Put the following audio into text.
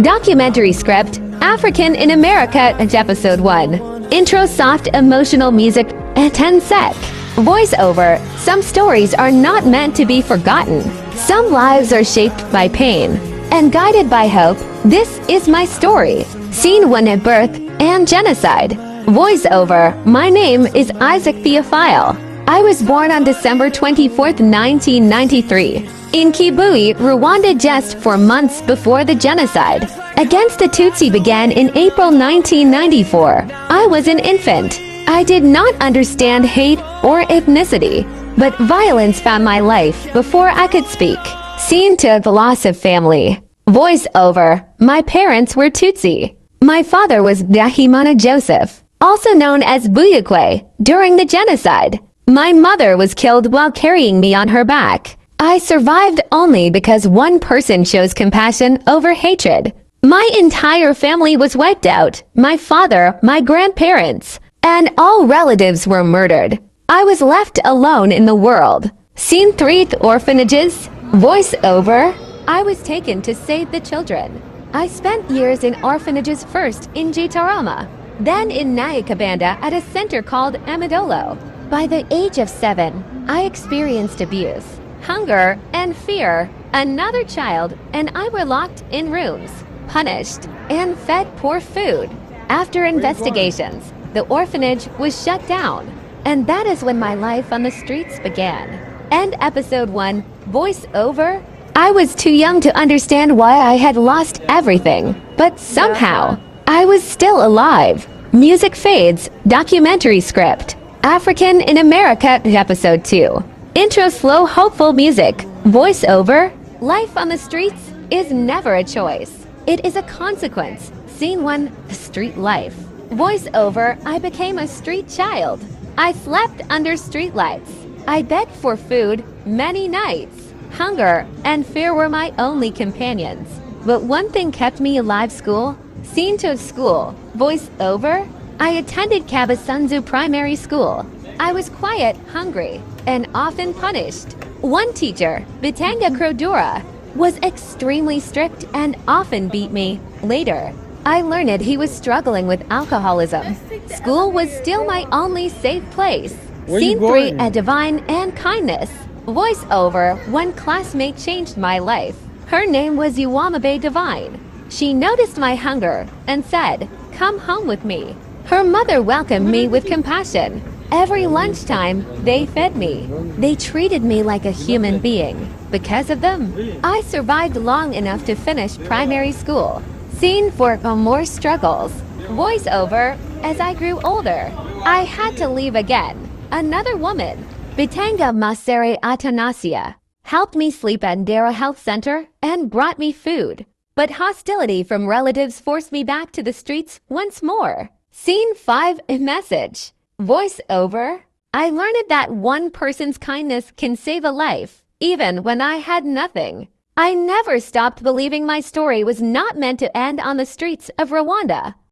Documentary script, African in America, Episode 1. Intro soft emotional music, 10 sec. Voiceover, some stories are not meant to be forgotten. Some lives are shaped by pain and guided by hope. This is my story. Scene 1 at birth and genocide. Voiceover, my name is Isaac Theophile. I was born on December 24th, 1993, in Kibui, Rwanda, just 4 months before the genocide against the Tutsi began in April 1994. I was an infant. I did not understand hate or ethnicity, but violence found my life before I could speak. Scene 2, the loss of family. Voiceover, my parents were Tutsi. My father was Dahimana Joseph, also known as Buyukwe, during the genocide. My mother was killed while carrying me on her back. I survived only because one person chose compassion over hatred. My entire family was wiped out. My father, my grandparents, and all relatives were murdered. I was left alone in the world. Scene 3, the orphanages. Voiceover, I was taken to save the children. I spent years in orphanages, first in Gitarama, then in Nyakabanda at a center called Amadolo. By the age of 7, I experienced abuse, hunger, and fear. Another child and I were locked in rooms, punished, and fed poor food. After investigations, the orphanage was shut down, and that is when my life on the streets began. End Episode 1. Voiceover, I was too young to understand why I had lost everything, but somehow, I was still alive. Music fades, documentary script. African in America, Episode 2. Intro slow hopeful music. Voiceover, life on the streets is never a choice. It is a consequence. Scene 1, the street life. Voiceover, I became a street child. I slept under streetlights. I begged for food many nights. Hunger and fear were my only companions. But one thing kept me alive, school. Scene 2 of school. Voiceover, I attended Kabasunzu Primary School. I was quiet, hungry, and often punished. One teacher, Bitanga Krodura, was extremely strict and often beat me. Later, I learned he was struggling with alcoholism. School was still my only safe place. Scene 3, a divine and kindness. Voiceover, one classmate changed my life. Her name was Uwamabe Divine. She noticed my hunger and said, "Come home with me." Her mother welcomed me with compassion. Every lunchtime, they fed me. They treated me like a human being. Because of them, I survived long enough to finish primary school. Scene 4, more struggles. Voiceover, as I grew older, I had to leave again. Another woman, Bitanga Masere Atanasia, helped me sleep at Ndera Health Center and brought me food. But hostility from relatives forced me back to the streets once more. Scene 5, a message. Voiceover, I learned that one person's kindness can save a life, even when I had nothing. I never stopped believing my story was not meant to end on the streets of Rwanda.